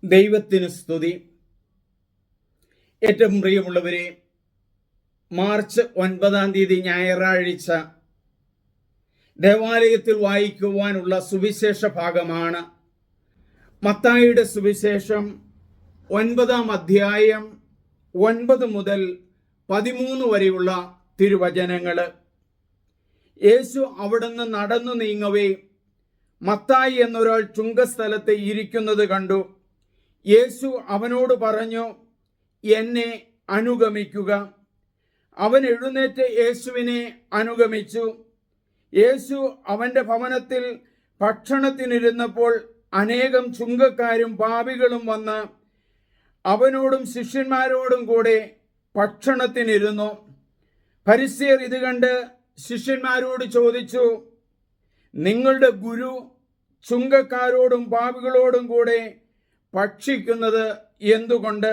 ദൈവത്തിന് സ്തുതി. ഏറ്റവും പ്രിയമുള്ളവരെ, മാർച്ച് 9 ഞായറാഴ്ച ദേവാലയത്തിൽ വായിക്കുവാനുള്ള സുവിശേഷ ഭാഗമാണ് മത്തായിയുടെ സുവിശേഷം 9 അധ്യായം 9 മുതൽ 13 വരെയുള്ള തിരുവചനങ്ങൾ. യേശു അവിടുന്ന് നടന്നു നീങ്ങവേ മത്തായി എന്നൊരാൾ ചുങ്കസ്ഥലത്ത് ഇരിക്കുന്നത് കണ്ടു. യേശു അവനോട് പറഞ്ഞു, എന്നെ അനുഗമിക്കുക. അവൻ എഴുന്നേറ്റ് യേശുവിനെ അനുഗമിച്ചു. യേശു അവൻ്റെ ഭവനത്തിൽ ഭക്ഷണത്തിനിരുന്നപ്പോൾ അനേകം ചുങ്കക്കാരും പാപികളും വന്ന് അവനോടും ശിഷ്യന്മാരോടും കൂടെ ഭക്ഷണത്തിനിരുന്നു. ഫരിസ്യർ ഇത് കണ്ട് ശിഷ്യന്മാരോട് ചോദിച്ചു, നിങ്ങളുടെ ഗുരു ചുങ്കക്കാരോടും പാപികളോടും കൂടെ ഭക്ഷിക്കുന്നത് എന്തുകൊണ്ട്?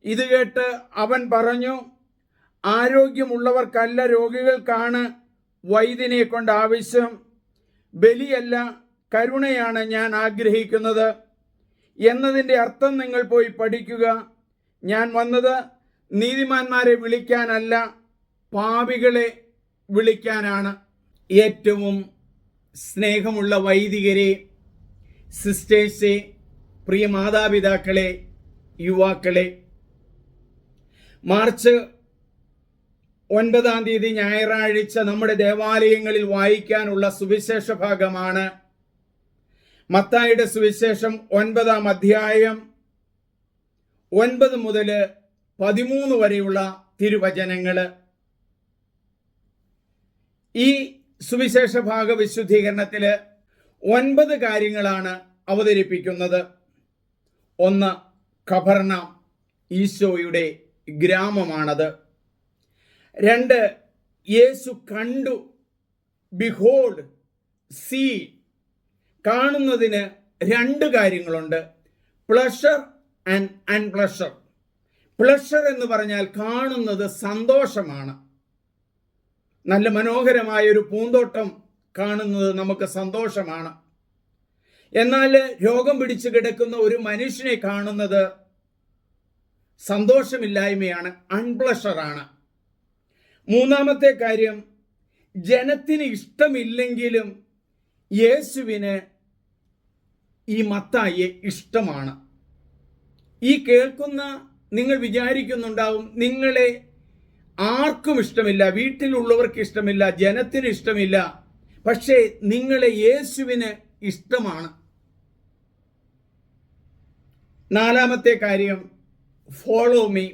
ഇത് കേട്ട് അവൻ പറഞ്ഞു, ആരോഗ്യമുള്ളവർക്കല്ല രോഗികൾക്കാണ് വൈദ്യനെ കൊണ്ട് ആവശ്യം. ബലിയല്ല, കരുണയാണ് ഞാൻ ആഗ്രഹിക്കുന്നത് എന്നതിൻ്റെ അർത്ഥം നിങ്ങൾ പോയി പഠിക്കുക. ഞാൻ വന്നത് നീതിമാന്മാരെ വിളിക്കാനല്ല, പാപികളെ വിളിക്കാനാണ്. ഏറ്റവും സ്നേഹമുള്ള വൈദികരെ, സിസ്റ്റേഴ്സെ, പ്രിയ മാതാപിതാക്കളെ, യുവാക്കളെ, മാർച്ച് 9 ഞായറാഴ്ച നമ്മുടെ ദേവാലയങ്ങളിൽ വായിക്കാനുള്ള സുവിശേഷ ഭാഗമാണ് മത്തായിയുടെ സുവിശേഷം 9 അധ്യായം 9 മുതൽ 13 വരെയുള്ള തിരുവചനങ്ങൾ. ഈ സുവിശേഷ ഭാഗ വിശുദ്ധീകരണത്തിൽ 9 കാര്യങ്ങളാണ് അവതരിപ്പിക്കുന്നത്. 1, കഫർനൗം, ഈശോയുടെ ഗ്രാമമാണത്. 2, യേശു കണ്ടു, ബിഹോൾഡ്, സീ. കാണുന്നതിന് 2 കാര്യങ്ങളുണ്ട്, പ്ലഷർ ആൻഡ് അൺപ്ലഷർ. പ്ലഷർ എന്ന് പറഞ്ഞാൽ കാണുന്നത് സന്തോഷമാണ്. നല്ല മനോഹരമായ ഒരു പൂന്തോട്ടം കാണുന്നത് നമുക്ക് സന്തോഷമാണ്. എന്നാൽ രോഗം പിടിച്ചു കിടക്കുന്ന ഒരു മനുഷ്യനെ കാണുന്നത് സന്തോഷമില്ലായ്മയാണ്, അൺപ്ലഷറാണ്. 3-ാമത്തെ കാര്യം, ജനത്തിന് ഇഷ്ടമില്ലെങ്കിലും യേശുവിന് ഈ മത്തായിയെ ഇഷ്ടമാണ്. ഈ കേൾക്കുന്ന നിങ്ങൾ വിചാരിക്കുന്നുണ്ടാവും, നിങ്ങളെ ആർക്കും ഇഷ്ടമില്ല, വീട്ടിലുള്ളവർക്ക് ഇഷ്ടമില്ല, ജനത്തിന് ഇഷ്ടമില്ല, പക്ഷേ നിങ്ങളെ യേശുവിന് ഇഷ്ടമാണ്. 4-ാമത്തെ കാര്യം, ഫോളോ മീ.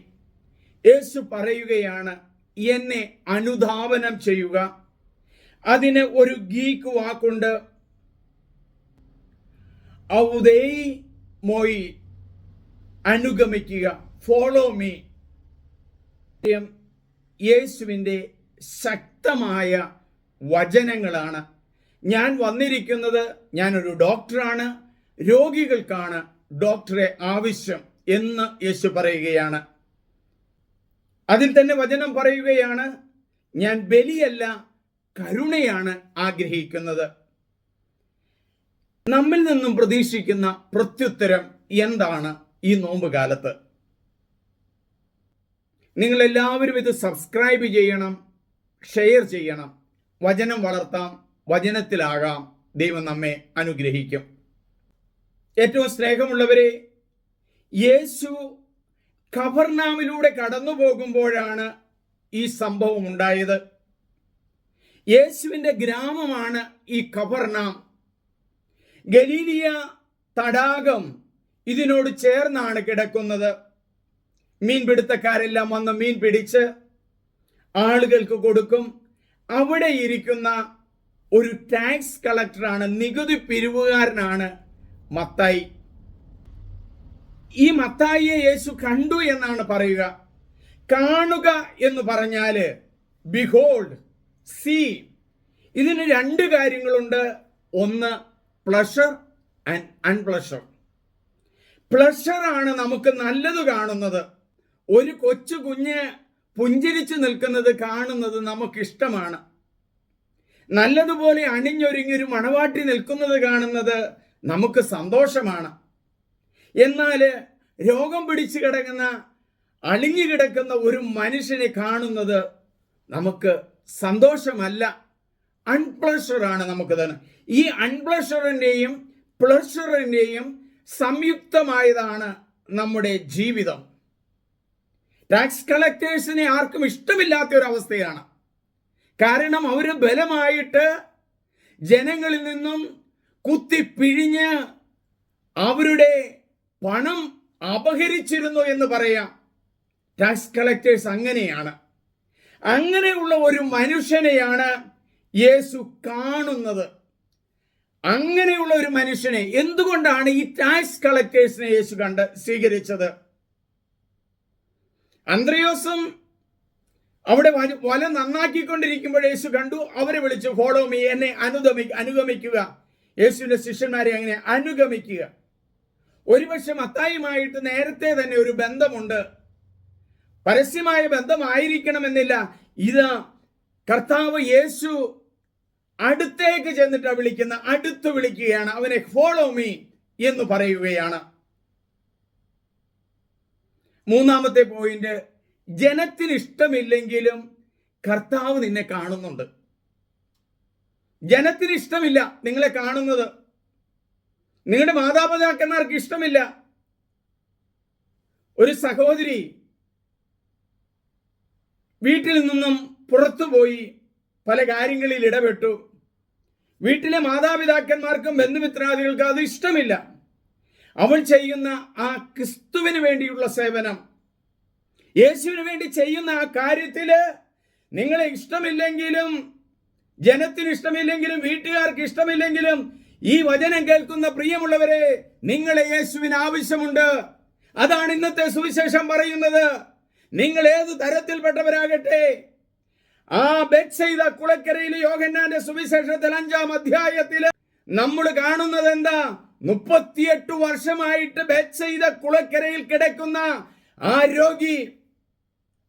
യേശു പറയുകയാണ്, എന്നെ അനുധാവനം ചെയ്യുക. അതിന് ഒരു ഗ്രീക്ക് വാക്കുണ്ട്, ഔദേയി മോയി, അനുഗമിക്കുക, ഫോളോ മീ. യേശുവിൻ്റെ ശക്തമായ വചനങ്ങളാണ്. ഞാൻ വന്നിരിക്കുന്നത്, ഞാനൊരു ഡോക്ടറാണ്, രോഗികൾക്കാണ് ഡോക്ടറെ ആവശ്യം എന്ന് യേശു പറയുകയാണ്. അതിൽ തന്നെ വചനം പറയുകയാണ്, ഞാൻ ബലിയല്ല, കരുണയാണ് ആഗ്രഹിക്കുന്നത്. നമ്മിൽ നിന്നും പ്രതീക്ഷിക്കുന്ന പ്രത്യുത്തരം എന്താണ് ഈ നോമ്പ് കാലത്ത്? നിങ്ങളെല്ലാവരും ഇത് സബ്സ്ക്രൈബ് ചെയ്യണം, ഷെയർ ചെയ്യണം. വചനം വളർത്താം, വചനത്തിലാകാം. ദൈവം നമ്മെ അനുഗ്രഹിക്കും. ഏറ്റവും സ്നേഹമുള്ളവരെ, യേശു കഫർനൗമിലൂടെ കടന്നു പോകുമ്പോഴാണ് ഈ സംഭവം ഉണ്ടായത്. യേശുവിൻ്റെ ഗ്രാമമാണ് ഈ കഫർനൗം. ഗലീലിയ തടാകം ഇതിനോട് ചേർന്നാണ് കിടക്കുന്നത്. മീൻപിടുത്തക്കാരെല്ലാം വന്ന് മീൻ പിടിച്ച് ആളുകൾക്ക് കൊടുക്കും. അവിടെ ഇരിക്കുന്ന ഒരു ടാക്സ് കളക്ടറാണ്, നികുതി പിരിവുകാരനാണ് മത്തായി. ഈ മത്തായിയെ യേശു കണ്ടു എന്നാണ് പറയുക. കാണുക എന്ന് പറഞ്ഞാല് ബിഹോൾഡ്, സീ. ഇതിന് 2 കാര്യങ്ങളുണ്ട്. 1, പ്ലഷർ ആൻഡ് അൺപ്ലഷർ. പ്ലഷറാണ് നമുക്ക് നല്ലത് കാണുന്നത്. ഒരു കൊച്ചു കുഞ്ഞ് പുഞ്ചിരിച്ചു നിൽക്കുന്നത് കാണുന്നത് നമുക്കിഷ്ടമാണ്. നല്ലതുപോലെ അണിഞ്ഞൊരുങ്ങിയൊരു മണവാട്ടി നിൽക്കുന്നത് കാണുന്നത് നമുക്ക് സന്തോഷമാണ്. എന്നാൽ രോഗം പിടിച്ചു കിടക്കുന്ന, അളിഞ്ഞു കിടക്കുന്ന ഒരു മനുഷ്യനെ കാണുന്നത് നമുക്ക് സന്തോഷമല്ല, അൺപ്ലഷറാണ് നമുക്ക് തന്നെ. ഈ അൺപ്ലഷറിൻ്റെയും പ്ലഷറിൻ്റെയും സംയുക്തമായതാണ് നമ്മുടെ ജീവിതം. ടാക്സ് കളക്ടേഴ്സിനെ ആർക്കും ഇഷ്ടമില്ലാത്ത ഒരു അവസ്ഥയാണ്. കാരണം അവർ ബലമായിട്ട് ജനങ്ങളിൽ നിന്നും കുത്തിപ്പിഴിഞ്ഞ് അവരുടെ പണം അപഹരിച്ചിരുന്നു എന്ന് പറയാം. ടാക്സ് കളക്ടേഴ്സ് അങ്ങനെയാണ്. അങ്ങനെയുള്ള ഒരു മനുഷ്യനെയാണ് യേശു കാണുന്നത്. അങ്ങനെയുള്ള ഒരു മനുഷ്യനെ എന്തുകൊണ്ടാണ് ഈ ടാക്സ് കളക്ടേഴ്സിനെ യേശു കണ്ട് സ്വീകരിച്ചത്? അന്ത്രയോസും അവിടെ വല നന്നാക്കിക്കൊണ്ടിരിക്കുമ്പോൾ യേശു കണ്ടു. അവരെ വിളിച്ചു, ഫോളോ മീ, എന്നെ അനുഗമിക്കുക. യേശുവിന്റെ ശിഷ്യന്മാരെ അങ്ങനെ അനുഗമിക്കുക. ഒരുപക്ഷെ മത്തായിയുമായിട്ട് നേരത്തെ തന്നെ ഒരു ബന്ധമുണ്ട്. പരസ്യമായ ബന്ധമായിരിക്കണമെന്നില്ല. ഇത് കർത്താവ് യേശു അടുത്തേക്ക് ചെന്നിട്ട് വിളിക്കുന്ന, അടുത്ത് വിളിക്കുകയാണ്. അവനെ ഫോളോ മീ എന്ന് പറയുകയാണ്. മൂന്നാമത്തെ പോയിന്റ്, ജനത്തിന് ഇഷ്ടമില്ലെങ്കിലും കർത്താവ് നിന്നെ കാണുന്നുണ്ട്. ജനത്തിന് ഇഷ്ടമില്ല നിങ്ങളെ കാണുന്നത്, നിങ്ങളുടെ മാതാപിതാക്കന്മാർക്ക് ഇഷ്ടമില്ല. ഒരു സഹോദരി വീട്ടിൽ നിന്നും പുറത്തുപോയി പല കാര്യങ്ങളിൽ ഇടപെട്ടു. വീട്ടിലെ മാതാപിതാക്കന്മാർക്കും ബന്ധുമിത്രാദികൾക്കും അത് ഇഷ്ടമില്ല. അവൾ ചെയ്യുന്ന ആ ക്രിസ്തുവിന് വേണ്ടിയുള്ള സേവനം, യേശുവിന് വേണ്ടി ചെയ്യുന്ന ആ കാര്യത്തില് നിങ്ങളെ ഇഷ്ടമില്ലെങ്കിലും, ജനത്തിന് ഇഷ്ടമില്ലെങ്കിലും, വീട്ടുകാർക്ക് ഇഷ്ടമില്ലെങ്കിലും, ഈ വചനം കേൾക്കുന്ന പ്രിയമുള്ളവരെ, നിങ്ങളെ യേശുവിന് ആവശ്യമുണ്ട്. അതാണ് ഇന്നത്തെ സുവിശേഷം പറയുന്നത്. നിങ്ങൾ ഏത് തരത്തിൽപ്പെട്ടവരാകട്ടെ, ആ ബെത്സയിദ കുളക്കരയിലെ യോഹന്നാന്റെ സുവിശേഷത്തിൽ 5-ാം അധ്യായത്തിൽ നമ്മൾ കാണുന്നത് എന്താ? 38 വർഷമായിട്ട് ബെത്സയിദ കുളക്കരയിൽ കിടക്കുന്ന ആ രോഗി,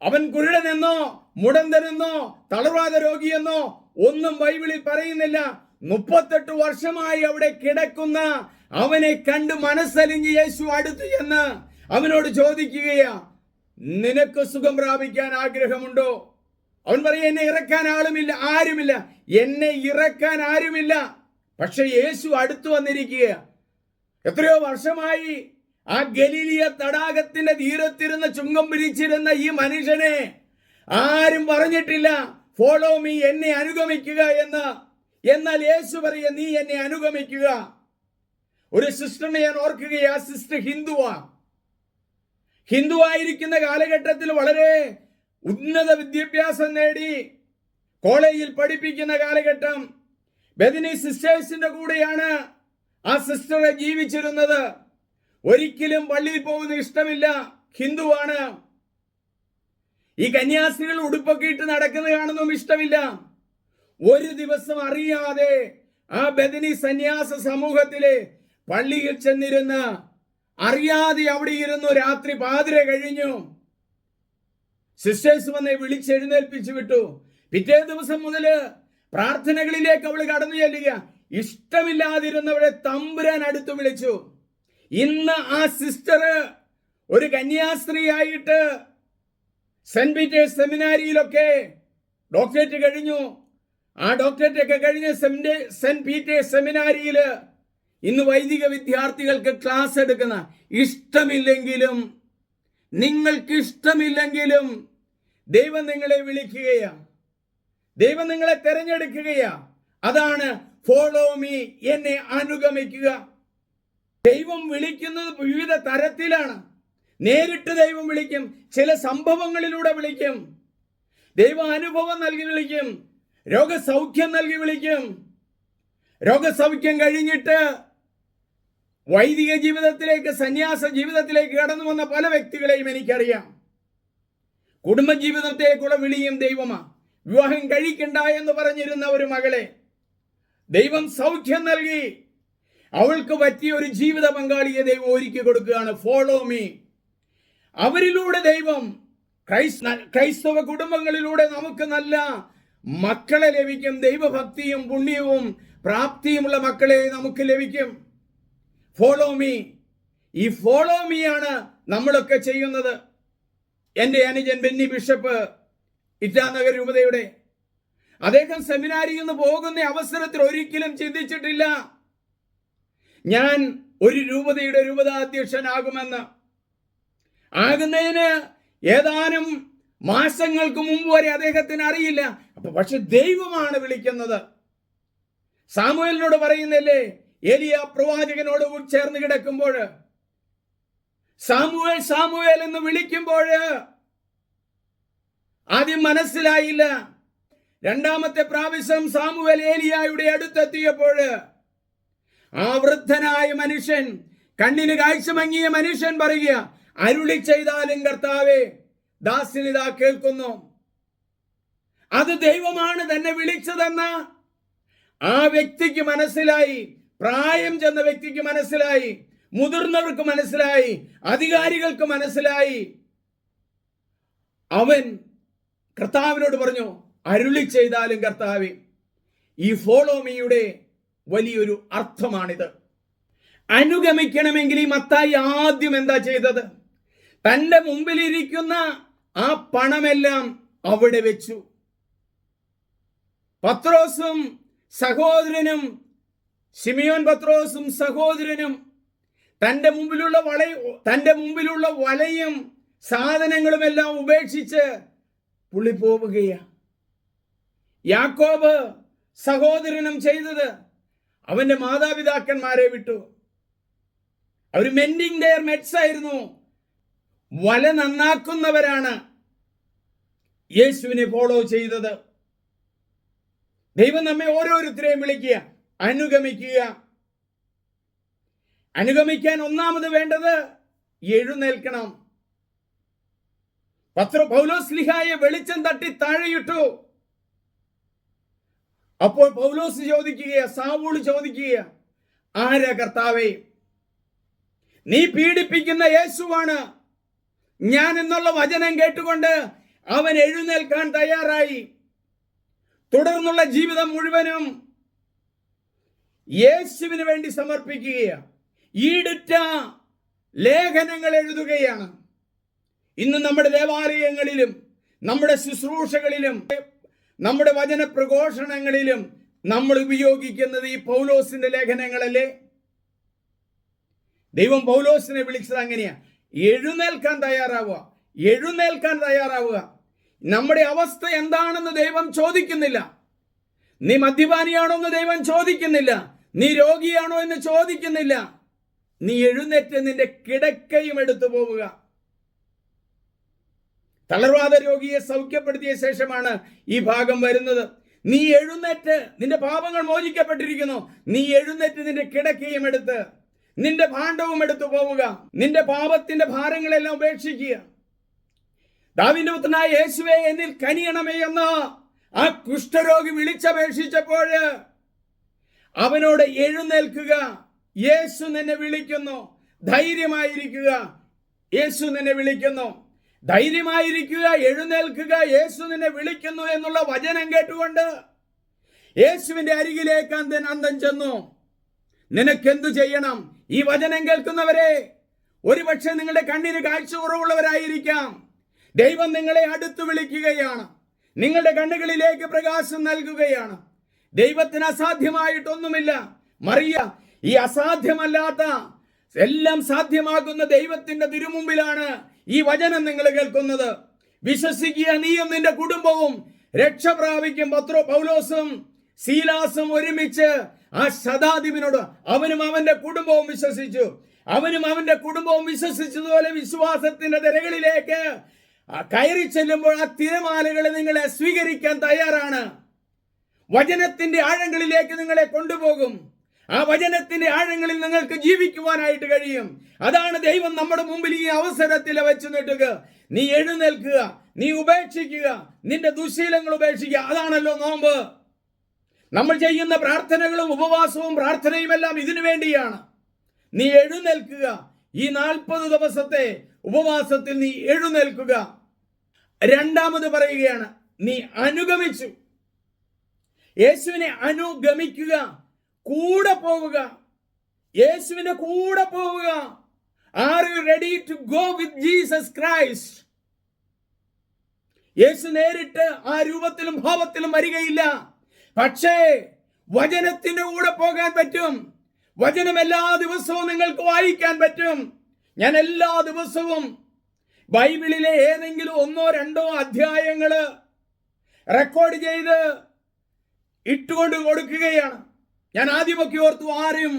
അവൻ കുരുടനെന്നോ മുടന്തനെന്നോ തളർവാദ രോഗിയെന്നോ ഒന്നും ബൈബിളിൽ പറയുന്നില്ല. 38 വർഷമായി അവിടെ കിടക്കുന്ന അവനെ കണ്ട് മനസ്സലിഞ്ഞ് യേശു അടുത്തു ചെന്ന് അവനോട് ചോദിക്കുകയാ, നിനക്ക് സുഖം പ്രാപിക്കാൻ ആഗ്രഹമുണ്ടോ? അവൻ പറയും, എന്നെ ഇറക്കാൻ ആരുമില്ല, എന്നെ ഇറക്കാൻ ആരുമില്ല. പക്ഷെ യേശു അടുത്തു വന്നിരിക്കുക. എത്രയോ വർഷമായി ആ ഗലീലിയ തടാകത്തിന്റെ തീരത്തിരുന്ന് ചുങ്കം പിരിച്ചിരുന്ന ഈ മനുഷ്യനെ ആരും പറഞ്ഞിട്ടില്ല, ഫോളോ മീ, എന്നെ അനുഗമിക്കുക എന്ന്. എന്നാൽ യേശു പറയുക, നീ എന്നെ അനുഗമിക്കുക. ഒരു സിസ്റ്ററിനെ ഞാൻ ഓർക്കുകയാ. സിസ്റ്റർ ഹിന്ദുവായിരിക്കുന്ന കാലഘട്ടത്തിൽ വളരെ ഉന്നത വിദ്യാഭ്യാസം നേടി കോളേജിൽ പഠിപ്പിക്കുന്ന കാലഘട്ടം. ബെഥനി സിസ്റ്റേഴ്സിന്റെ കൂടെയാണ് ആ സിസ്റ്ററെ ജീവിച്ചിരുന്നത്. ഒരിക്കലും പള്ളിയിൽ പോകുന്ന ഇഷ്ടമില്ല, ഹിന്ദുവാണ്. ഈ കന്യാസ്ത്രീകൾ ഉടുപ്പൊക്കെ ഇട്ട് നടക്കുന്നത് കാണുന്നതും ഇഷ്ടമില്ല. ഒരു ദിവസം അറിയാതെ ആ ബെഥനി സന്യാസ സമൂഹത്തിലെ പള്ളിയിൽ ചെന്നിരുന്ന് അറിയാതെ അവിടെ ഇരുന്നു. രാത്രി 11 കഴിഞ്ഞു. സിസ്റ്റേഴ്സ് വന്ന് വിളിച്ചെഴുന്നേൽപ്പിച്ചു വിട്ടു. പിറ്റേ ദിവസം മുതൽ പ്രാർത്ഥനകളിലേക്ക് അവൾ കടന്നു ചെല്ലുക. ഇഷ്ടമില്ലാതിരുന്നവരെ തമ്പുരാൻ അടുത്ത് വിളിച്ചു. ഇന്ന് ആ സിസ്റ്റർ ഒരു കന്യാസ്ത്രീയായിട്ട് സെന്റ് പീറ്റേഴ്സ് സെമിനാരിയിലൊക്കെ ഡോക്ടറേറ്റ് കഴിഞ്ഞു. ആ ഡോക്ടറേറ്റ് ഒക്കെ കഴിഞ്ഞ് സെന്റ് പീറ്റേഴ്സ് സെമിനാരിയിൽ ഇന്ന് വൈദിക വിദ്യാർത്ഥികൾക്ക് ക്ലാസ് എടുക്കുന്ന, ഇഷ്ടമില്ലെങ്കിലും, നിങ്ങൾക്ക് ഇഷ്ടമില്ലെങ്കിലും ദൈവം നിങ്ങളെ വിളിക്കുകയാ, ദൈവം നിങ്ങളെ തെരഞ്ഞെടുക്കുകയാ. അതാണ് ഫോളോ മീ, എന്നെ അനുഗമിക്കുക. ദൈവം വിളിക്കുന്നത് വിവിധ തരത്തിലാണ്. നേരിട്ട് ദൈവം വിളിക്കും, ചില സംഭവങ്ങളിലൂടെ വിളിക്കും, ദൈവ അനുഭവം നൽകി വിളിക്കും, രോഗസൗഖ്യം നൽകി വിളിക്കും. രോഗസൗഖ്യം കഴിഞ്ഞിട്ട് വൈദിക ജീവിതത്തിലേക്ക്, സന്യാസ ജീവിതത്തിലേക്ക് കടന്നു വന്ന പല വ്യക്തികളെയും എനിക്കറിയാം. കുടുംബജീവിതത്തേക്കുള്ള വിളിയും ദൈവമാ. വിവാഹം കഴിക്കണ്ട എന്ന് പറഞ്ഞിരുന്ന ഒരു മകളെ ദൈവം സൗഖ്യം നൽകി. അവൾക്ക് പറ്റിയ ഒരു ജീവിത പങ്കാളിയെ ദൈവം ഒരുക്കി കൊടുക്കുകയാണ്. Follow me. അവരിലൂടെ ദൈവം ക്രൈസ്തവ കുടുംബങ്ങളിലൂടെ നമുക്ക് നല്ല മക്കളെ ലഭിക്കും. ദൈവഭക്തിയും പുണ്യവും പ്രാപ്തിയുമുള്ള മക്കളെ നമുക്ക് ലഭിക്കും. ഫോളോ മീ, ഈ ഫോളോ മീ ആണ് നമ്മളൊക്കെ ചെയ്യുന്നത്. എൻ്റെ അനുജൻ ബെന്നി ബിഷപ്പ് ഇറ്റാനഗർ രൂപതയുടെ, അദ്ദേഹം സെമിനാരിയിൽ നിന്ന് പോകുന്ന അവസരത്തിൽ ഒരിക്കലും ചിന്തിച്ചിട്ടില്ല ഞാൻ ഒരു രൂപതയുടെ രൂപതാധ്യക്ഷനാകുമെന്ന്. ആകുന്നതിന് ഏതാനും മാസങ്ങൾക്ക് മുമ്പ് വരെ അദ്ദേഹത്തിന് അറിയില്ല. പക്ഷെ ദൈവമാണ് വിളിക്കുന്നത്. സാമുവേലിനോട് പറയുന്നില്ലേ, ഏലിയ പ്രവാചകനോട് ചേർന്ന് കിടക്കുമ്പോൾ സാമുവേൽ സാമുവേൽ എന്ന് വിളിക്കുമ്പോൾ ആദ്യം മനസ്സിലായില്ല. രണ്ടാമത്തെ പ്രാവശ്യം സാമുവേൽ ഏലിയായുടെ അടുത്തെത്തിയപ്പോൾ ആ വൃദ്ധനായ മനുഷ്യൻ, കണ്ണിന് കാഴ്ച മങ്ങിയ മനുഷ്യൻ പറയുക, അരുളി ചെയ്താലും കർത്താവേ ദാസനിതാ കേൾക്കുന്നു. അത് ദൈവമാണ് തന്നെ വിളിച്ചതെന്ന് ആ വ്യക്തിക്ക് മനസ്സിലായി. പ്രായം ചെന്ന വ്യക്തിക്ക് മനസ്സിലായി, മുതിർന്നവർക്ക് മനസ്സിലായി, അധികാരികൾക്ക് മനസ്സിലായി. അവൻ കർത്താവിനോട് പറഞ്ഞു, അരുളി ചെയ്താലും കർത്താവേ. ഈ ഫോളോ മീയുടെ വലിയൊരു അർത്ഥമാണിത്. അനുഗമിക്കണമെങ്കിൽ ഈ മത്തായി ആദ്യം എന്താ ചെയ്തത്? തന്റെ മുമ്പിലിരിക്കുന്ന ആ പണമെല്ലാം അവിടെ വെച്ചു. പത്രോസും സഹോദരനും, ശിമിയോൻ പത്രോസും സഹോദരനും തന്റെ മുമ്പിലുള്ള വലയും സാധനങ്ങളും എല്ലാം ഉപേക്ഷിച്ച് പുള്ളി പോവുകയാണ്. യാക്കോബ് സഹോദരനും ചെയ്തത്, അവന്റെ മാതാപിതാക്കന്മാരെ വിട്ടു. അവർ മെൻഡിങ് ഡെയർ മെറ്റ്സ് ആയിരുന്നു, വല നന്നാക്കുന്നവരാണ് യേശുവിനെ ഫോളോ ചെയ്തത്. ദൈവം നമ്മെ ഓരോരുത്തരെയും വിളിക്കുക, അനുഗമിക്കുക. അനുഗമിക്കാൻ ഒന്നാമത് വേണ്ടത് എഴുന്നേൽക്കണം. പൗലോസ്ലീഹായെ വെളിച്ചം തട്ടി താഴെയിട്ടു. അപ്പോൾ പൗലോസ് ചോദിക്കുകയാ, സാവൂൾ ചോദിക്കുകയാ, ആരാ കർത്താവേ? നീ പീഡിപ്പിക്കുന്ന യേശുവാണ് ഞാൻ എന്നുള്ള വചനം കേട്ടുകൊണ്ട് അവൻ എഴുന്നേൽക്കാൻ തയ്യാറായി. തുടർന്നുള്ള ജീവിതം മുഴുവനും യേശുവിന് വേണ്ടി സമർപ്പിക്കുകയാണ്. ഈടുറ്റ ലേഖനങ്ങൾ എഴുതുകയാണ്. ഇന്ന് നമ്മുടെ ദേവാലയങ്ങളിലും നമ്മുടെ ശുശ്രൂഷകളിലും നമ്മുടെ വചന പ്രഘോഷണങ്ങളിലും നമ്മൾ ഉപയോഗിക്കുന്നത് ഈ പൗലോസിന്റെ ലേഖനങ്ങളല്ലേ? ദൈവം പൗലോസിനെ വിളിച്ചത് അങ്ങനെയാ, എഴുന്നേൽക്കാൻ തയ്യാറാവുക, എഴുന്നേൽക്കാൻ തയ്യാറാവുക. നമ്മുടെ അവസ്ഥ എന്താണെന്ന് ദൈവം ചോദിക്കുന്നില്ല. നീ മദ്യപാനിയാണോ എന്ന് ദൈവം ചോദിക്കുന്നില്ല. നീ രോഗിയാണോ എന്ന് ചോദിക്കുന്നില്ല. നീ എഴുന്നേറ്റ് നിന്റെ കിടക്കയും എടുത്തു പോവുക. തളർവാദ രോഗിയെ സൗഖ്യപ്പെടുത്തിയ ശേഷമാണ് ഈ ഭാഗം വരുന്നത്. നീ എഴുന്നേറ്റ്, നിന്റെ പാപങ്ങൾ മോചിക്കപ്പെട്ടിരിക്കുന്നു. നീ എഴുന്നേറ്റ് നിന്റെ കിടക്കയും എടുത്ത് നിന്റെ ഭാണ്ഡവും എടുത്തു പോവുക. നിന്റെ പാപത്തിന്റെ ഭാരങ്ങളെല്ലാം ഉപേക്ഷിക്കുക. ദാവീദിന്റെ പുത്രനായ യേശുവേ എന്നിൽ കനിയണമേ എന്ന് ആ കുഷ്ഠരോഗി വിളിച്ചപേക്ഷിച്ചപ്പോൾ അവനോട് എഴുന്നേൽക്കുക, യേശു നിന്നെ വിളിക്കുന്നു, ധൈര്യമായിരിക്കുക, യേശു നിന്നെ വിളിക്കുന്നു. ധൈര്യമായിരിക്കുക, എഴുന്നേൽക്കുക, യേശു നിന്നെ വിളിക്കുന്നു എന്നുള്ള വചനം കേട്ടുകൊണ്ട് യേശുവിന്റെ അരികിലേക്ക് അന്തൻ ചെന്നു. നിനക്കെന്തു ചെയ്യണം? ഈ വചനം കേൾക്കുന്നവരെ, ഒരുപക്ഷെ നിങ്ങളുടെ കണ്ണിന് കാഴ്ച കുറവുള്ളവരായിരിക്കാം. ദൈവം നിങ്ങളെ അടുത്ത് വിളിക്കുകയാണ്, നിങ്ങളുടെ കണ്ണുകളിലേക്ക് പ്രകാശം നൽകുകയാണ്. ദൈവത്തിന് അസാധ്യമായിട്ടൊന്നുമില്ല. മറിയ ഈ അസാധ്യമല്ലാത്ത എല്ലാം സാധ്യമാകുന്ന ദൈവത്തിന്റെ തിരുമുമ്പിലാണ് ഈ വചനം നിങ്ങൾ കേൾക്കുന്നത്. വിശ്വസിക്കുക, നീയും നിന്റെ കുടുംബവും രക്ഷ പ്രാപിക്കും. പൗലോസും സീലാസും ഒരുമിച്ച് ആ ശതാധിപനോട്, അവനും അവന്റെ കുടുംബവും വിശ്വസിച്ചു. അവനും അവന്റെ കുടുംബവും വിശ്വസിച്ചതുപോലെ വിശ്വാസത്തിന്റെ തിരകളിലേക്ക് കയറി ചെല്ലുമ്പോൾ ആ തിരമാലകൾ നിങ്ങളെ സ്വീകരിക്കാൻ തയ്യാറാണ്. വചനത്തിന്റെ ആഴങ്ങളിലേക്ക് നിങ്ങളെ കൊണ്ടുപോകും. ആ വചനത്തിന്റെ ആഴങ്ങളിൽ നിങ്ങൾക്ക് ജീവിക്കുവാനായിട്ട് കഴിയും. അതാണ് ദൈവം നമ്മുടെ മുമ്പിൽ ഈ അവസരത്തിൽ വെച്ച് നീട്ടുക. നീ എഴുന്നേൽക്കുക, നീ ഉപേക്ഷിക്കുക, നിന്റെ ദുശീലങ്ങൾ ഉപേക്ഷിക്കുക. അതാണല്ലോ നോമ്പ്. നമ്മൾ ചെയ്യുന്ന പ്രാർത്ഥനകളും ഉപവാസവും പ്രാർത്ഥനയും എല്ലാം ഇതിനു വേണ്ടിയാണ്. നീ എഴുന്നേൽക്കുക. ഈ 40 ദിവസത്തെ ഉപവാസത്തിൽ നീ എഴുന്നേൽക്കുക. രണ്ടാമത് പറയുകയാണ്, നീ അനുഗമിച്ചു. യേശുവിനെ അനുഗമിക്കുക, കൂടെ പോവുക, യേശുവിന്റെ കൂടെ പോവുക. Are you ready to go with Jesus Christ? യേശു നേരിട്ട് ആ രൂപത്തിലും ഭാവത്തിലും വരികയില്ല. പക്ഷേ വചനത്തിന്റെ കൂടെ പോകാൻ പറ്റും. വചനം എല്ലാ ദിവസവും നിങ്ങൾക്ക് വായിക്കാൻ പറ്റും. ഞാൻ എല്ലാ ദിവസവും ബൈബിളിലെ ഏതെങ്കിലും 1-2 അധ്യായങ്ങള് റെക്കോർഡ് ചെയ്ത് ഇട്ടുകൊണ്ട് കൊടുക്കുകയാണ്. ഞാൻ ആദ്യമൊക്കെ ഓർത്തു ആരും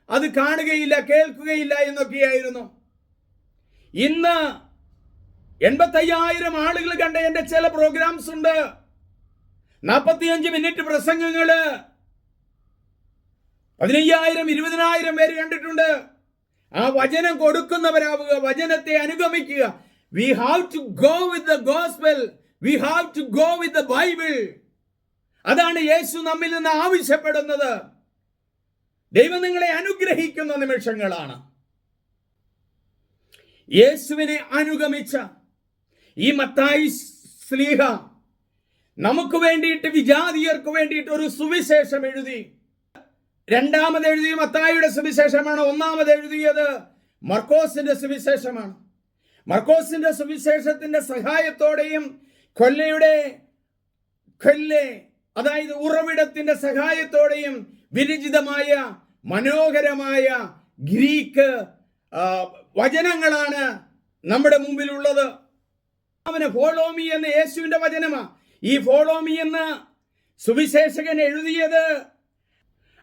അത് കാണുകയില്ല, കേൾക്കുകയില്ല എന്നൊക്കെയായിരുന്നു. ഇന്ന് 85,000 ആളുകൾ കണ്ട എന്റെ ചില പ്രോഗ്രാംസ് ഉണ്ട്. 45 മിനിറ്റ് പ്രസംഗങ്ങള് 15,000 20,000 പേര് കണ്ടിട്ടുണ്ട്. ആ വചനം കൊടുക്കുന്നവരാവുക, വചനത്തെ അനുഗമിക്കുക. We have to go with the gospel. We have to go with the Bible. അതാണ് യേശു നമ്മിൽ നിന്ന് ആവശ്യപ്പെടുന്നത്. ദൈവം നിങ്ങളെ അനുഗ്രഹിക്കുന്ന നിമിഷങ്ങളാണ്. യേശുവിനെ അനുഗമിച്ച ഈ മത്തായി ശ്ലീഹ നമുക്ക് വേണ്ടിയിട്ട്, വിജാതിയർക്ക് വേണ്ടിയിട്ട് ഒരു സുവിശേഷം എഴുതി. രണ്ടാമത് എഴുതിയ മത്തായിയുടെ സുവിശേഷമാണ്. ഒന്നാമത് എഴുതിയത് മർക്കോസിന്റെ സുവിശേഷമാണ്. മർക്കോസിന്റെ സുവിശേഷത്തിന്റെ സഹായത്തോടെയും അതായത് ഉറവിടത്തിന്റെ സഹായത്തോടെയും വിരചിതമായ മനോഹരമായ ഗ്രീക്ക് വചനങ്ങളാണ് നമ്മുടെ മുമ്പിലുള്ളത്. അവന് ഫോളോ മീ എന്ന യേശുവിന്റെ വചനമാ. ഈ ഫോളോ മീ എന്ന സുവിശേഷകൻ എഴുതിയത്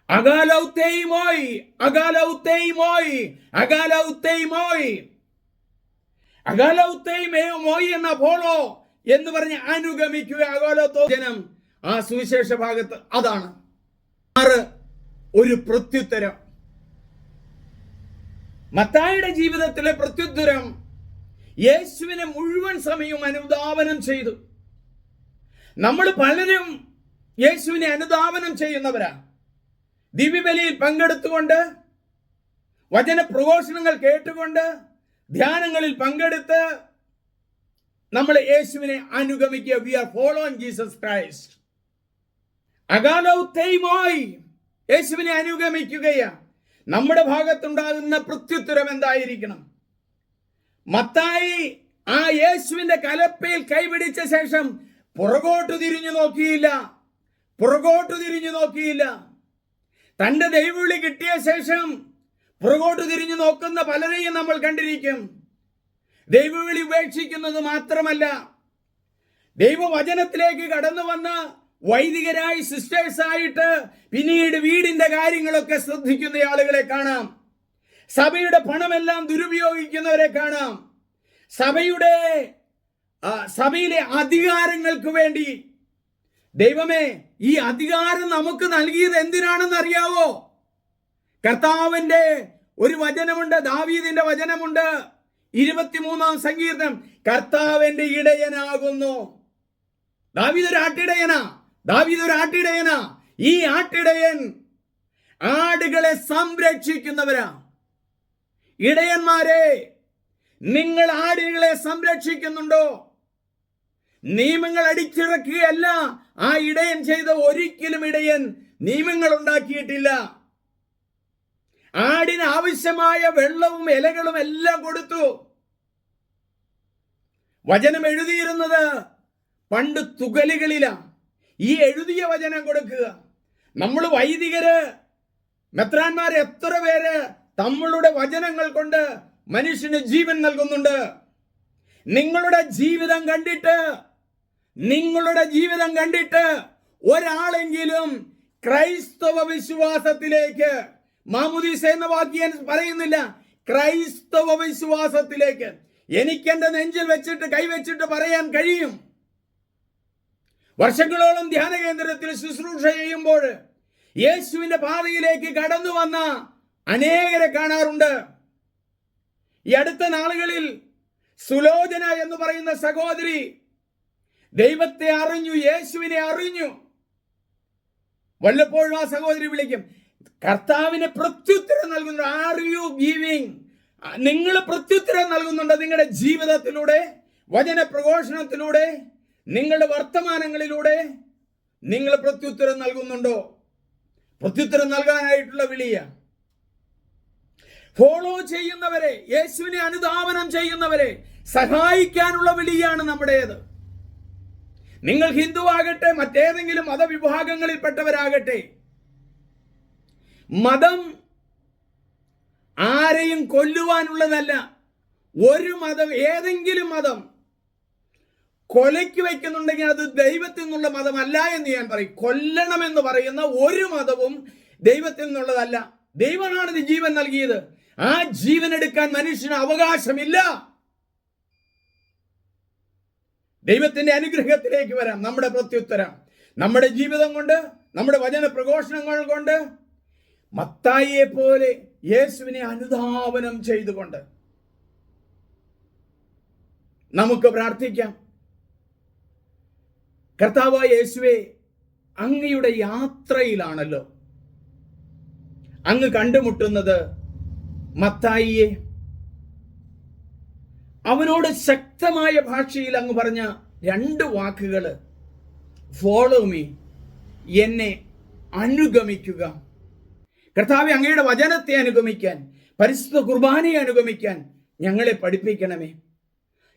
അഗാലൗത്തേയ്മോയ് അഗാലൗത്തേയ്മോയ് അഗാലൗത്തേയ്മോയ് അഗാലൗത്തേയ്മോയ് എന്ന ഫോളോ എന്ന് പറഞ്ഞ് അനുഗമിക്കുക. അഗാലത്തോ ജനം ആ സുവിശേഷ ഭാഗത്ത് അതാണ്. 6 ഒരു പ്രത്യുത്തരം. മത്തായിയുടെ ജീവിതത്തിലെ പ്രത്യുത്തരം യേശുവിനെ മുഴുവൻ സമയവും അനുധാവനം ചെയ്തു. നമ്മൾ പലരും യേശുവിനെ അനുധാവനം ചെയ്യുന്നവരാ. ദിവ്യബലിയിൽ പങ്കെടുത്തുകൊണ്ട്, വചന പ്രഘോഷണങ്ങൾ കേട്ടുകൊണ്ട്, ധ്യാനങ്ങളിൽ പങ്കെടുത്ത് നമ്മൾ യേശുവിനെ അനുഗമിക്കുക. We are following Jesus Christ. അഗാലൗത്തേയ്മോയ് യേശുവിനെ അനുഗമിക്കുകയാ. നമ്മുടെ ഭാഗത്തുണ്ടാകുന്ന പ്രത്യുത്തരം എന്തായിരിക്കണം? മത്തായി ആ യേശുവിന്റെ കലപ്പയിൽ കൈപിടിച്ച ശേഷം പുറകോട്ട് തിരിഞ്ഞു നോക്കിയില്ല. തന്റെ ദൈവവിളി കിട്ടിയ ശേഷം പുറകോട്ട് തിരിഞ്ഞു നോക്കുന്ന പലരെയും നമ്മൾ കണ്ടിരിക്കും. ദൈവവിളി ഉപേക്ഷിക്കുന്നത് മാത്രമല്ല, ദൈവവചനത്തിലേക്ക് കടന്നു വന്ന വൈദികരായി, സിസ്റ്റേഴ്സായിട്ട് പിന്നീട് വീടിന്റെ കാര്യങ്ങളൊക്കെ ശ്രദ്ധിക്കുന്ന ആളുകളെ കാണാം. സഭയുടെ പണമെല്ലാം ദുരുപയോഗിക്കുന്നവരെ കാണാം. സഭയിലെ അധികാരങ്ങൾക്ക് വേണ്ടി, ദൈവമേ ഈ അധികാരം നമുക്ക് നൽകിയത് എന്തിനാണെന്ന് അറിയാവോ? കർത്താവിന്റെ ഒരു വചനമുണ്ട്, ദാവീദിന്റെ വചനമുണ്ട്, 23-ാം സങ്കീർത്തനം. കർത്താവിന്റെ ഇടയനാകുന്നു. ദാവീദ് ഒരു ആട്ടിടയനാ. ഈ ആട്ടിടയൻ ആടുകളെ സംരക്ഷിക്കുന്നവരാ. ഇടയന്മാരെ, നിങ്ങൾ ആടുകളെ സംരക്ഷിക്കുന്നുണ്ടോ? നിയമങ്ങൾ അടിച്ചിറക്കുകയല്ല ആ ഇടയൻ ചെയ്ത. ഒരിക്കലും ഇടയൻ നിയമങ്ങൾ ഉണ്ടാക്കിയിട്ടില്ല. ആടിന് ആവശ്യമായ വെള്ളവും ഇലകളും എല്ലാം കൊടുത്തു. വചനം എഴുതിയിരുന്നത് പണ്ട് തുകലുകളിലാ. ഈ എഴുതിയ വചനം കൊടുക്കുക. നമ്മൾ വൈദികര്, മെത്രാന്മാര് എത്ര പേര് തങ്ങളുടെ വചനങ്ങൾ കൊണ്ട് മനുഷ്യന് ജീവൻ നൽകുന്നുണ്ട്. നിങ്ങളുടെ ജീവിതം കണ്ടിട്ട് ഒരാളെങ്കിലും ക്രൈസ്തവ വിശ്വാസത്തിലേക്ക്, മാമുദീസ എന്ന വാക്ക് ഞാൻ പറയുന്നില്ല, ക്രൈസ്തവ വിശ്വാസത്തിലേക്ക് എനിക്കെന്റെ നെഞ്ചിൽ വെച്ചിട്ട് കൈവച്ചിട്ട് പറയാൻ കഴിയും. വർഷങ്ങളോളം ധ്യാന കേന്ദ്രത്തിൽ ശുശ്രൂഷ ചെയ്യുമ്പോൾ യേശുവിന്റെ പാതയിലേക്ക് കടന്നു വന്ന അനേകരെ കാണാറുണ്ട്. ഈ അടുത്ത നാളുകളിൽ സുലോചന എന്ന് പറയുന്ന സഹോദരി ദൈവത്തെ അറിഞ്ഞു, യേശുവിനെ അറിഞ്ഞു. വല്ലപ്പോഴും ആ സഹോദരി വിളിക്കും, കർത്താവിന് പ്രത്യുത്തരം നൽകുന്നു. Are you giving? നിങ്ങൾ പ്രത്യുത്തരം നൽകുന്നുണ്ടോ? നിങ്ങളുടെ ജീവിതത്തിലൂടെ, വചന പ്രഘോഷണത്തിലൂടെ, നിങ്ങളുടെ വർത്തമാനങ്ങളിലൂടെ നിങ്ങൾ പ്രത്യുത്തരം നൽകുന്നുണ്ടോ? പ്രത്യുത്തരം നൽകാനായിട്ടുള്ള വിളിയ. ഫോളോ ചെയ്യുന്നവരെ, യേശുവിനെ അനുധാവനം ചെയ്യുന്നവരെ സഹായിക്കാനുള്ള വിളിയാണ് നമ്മുടേത്. നിങ്ങൾ ഹിന്ദു ആകട്ടെ, മറ്റേതെങ്കിലും മതവിഭാഗങ്ങളിൽപ്പെട്ടവരാകട്ടെ, മതം ആരെയും കൊല്ലുവാനുള്ളതല്ല. ഒരു മതം, ഏതെങ്കിലും മതം കൊലയ്ക്ക് വയ്ക്കുന്നുണ്ടെങ്കിൽ അത് ദൈവത്തിൽ നിന്നുള്ള മതമല്ല എന്ന് ഞാൻ പറയും. കൊല്ലണമെന്ന് പറയുന്ന ഒരു മതവും ദൈവത്തിൽ നിന്നുള്ളതല്ല. ദൈവമാണ് ഇത് ജീവൻ നൽകിയത്. ആ ജീവൻ എടുക്കാൻ മനുഷ്യന് അവകാശമില്ല. ദൈവത്തിന്റെ അനുഗ്രഹത്തിലേക്ക് വരാം. നമ്മുടെ പ്രത്യുത്തരം നമ്മുടെ ജീവിതം കൊണ്ട്, നമ്മുടെ വചന പ്രഘോഷണങ്ങൾ കൊണ്ട്, മത്തായിയെ പോലെ യേശുവിനെ അനുധാവനം ചെയ്തുകൊണ്ട് നമുക്ക് പ്രാർത്ഥിക്കാം. കർത്താവായ യേശുവേ, അങ്ങയുടെ യാത്രയിലാണല്ലോ അങ്ങ് കണ്ടുമുട്ടുന്നത് മത്തായിയെ. അവനോട് ശക്തമായ ഭാഷയിൽ അങ്ങ് പറഞ്ഞ 2 വാക്കുകൾ, ഫോളോ മീ, എന്നെ അനുഗമിക്കുക. കർത്താവേ, അങ്ങയുടെ വചനത്തെ അനുഗമിക്കാൻ, പരിശുദ്ധ കുർബാനയെ അനുഗമിക്കാൻ ഞങ്ങളെ പഠിപ്പിക്കണമേ.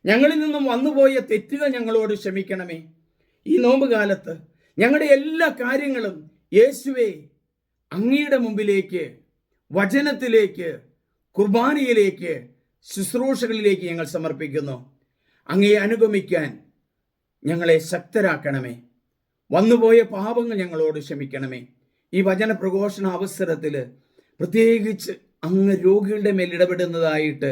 ഞങ്ങളിൽ നിന്നും വന്നുപോയ തെറ്റുകൾ ഞങ്ങളോട് ക്ഷമിക്കണമേ. ഈ നോമ്പ് കാലത്ത് ഞങ്ങളുടെ എല്ലാ കാര്യങ്ങളും യേശുവേ അങ്ങയുടെ മുമ്പിലേക്ക്, വചനത്തിലേക്ക്, കുർബാനയിലേക്ക്, ശുശ്രൂഷകളിലേക്ക് ഞങ്ങൾ സമർപ്പിക്കുന്നു. അങ്ങയെ അനുഗമിക്കാൻ ഞങ്ങളെ ശക്തരാക്കണമേ. വന്നുപോയ പാപങ്ങൾ ഞങ്ങളോട് ക്ഷമിക്കണമേ. ഈ വചന പ്രഘോഷണ അവസരത്തിൽ പ്രത്യേകിച്ച് അങ്ങ് രോഗികളുടെ മേൽ ഇടപെടുന്നതായിട്ട്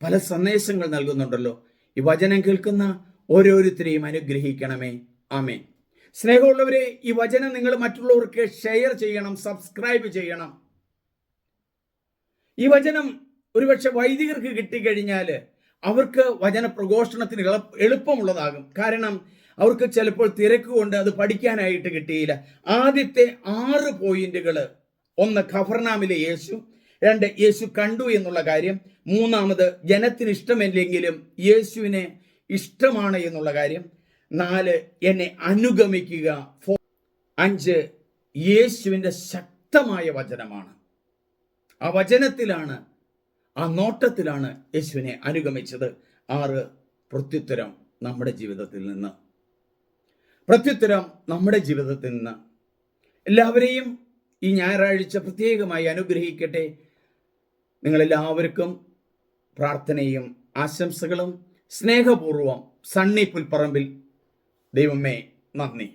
പല സന്ദേശങ്ങൾ നൽകുന്നുണ്ടല്ലോ. ഈ വചനം കേൾക്കുന്ന ഓരോരുത്തരെയും അനുഗ്രഹിക്കണമേ. ആമേൻ. സ്നേഹമുള്ളവരെ, ഈ വചനം നിങ്ങൾ മറ്റുള്ളവർക്ക് ഷെയർ ചെയ്യണം, സബ്സ്ക്രൈബ് ചെയ്യണം. ഈ വചനം ഒരുപക്ഷെ വൈദികർക്ക് കിട്ടിക്കഴിഞ്ഞാൽ അവർക്ക് വചന പ്രഘോഷണത്തിന് എളുപ്പമുള്ളതാകും. കാരണം അവർക്ക് ചിലപ്പോൾ തിരക്ക് കൊണ്ട് അത് പഠിക്കാനായിട്ട് കിട്ടിയില്ല. ആദ്യത്തെ 6 പോയിന്റുകൾ: 1, ഖഫർനാമിലെ യേശു; 2, യേശു കണ്ടു എന്നുള്ള കാര്യം; 3, ജനത്തിന് ഇഷ്ടമില്ലെങ്കിലും യേശുവിനെ ഇഷ്ടമാണ് എന്നുള്ള കാര്യം; 4, എന്നെ അനുഗമിക്കുക; 5, യേശുവിൻ്റെ ശക്തമായ വചനമാണ്. ആ വചനത്തിലാണ്, ആ നോട്ടത്തിലാണ് യേശുവിനെ അനുഗമിച്ചത്. 6, പ്രത്യുത്തരം നമ്മുടെ ജീവിതത്തിൽ നിന്ന്. എല്ലാവരെയും ഈ ഞായറാഴ്ച പ്രത്യേകമായി അനുഗ്രഹിക്കട്ടെ. നിങ്ങളെല്ലാവർക്കും പ്രാർത്ഥനയും ആശംസകളും സ്നേഹപൂർവ്വം സണ്ണി പുൽപ്പറമ്പിൽ. ദൈവമേ, നന്ദി.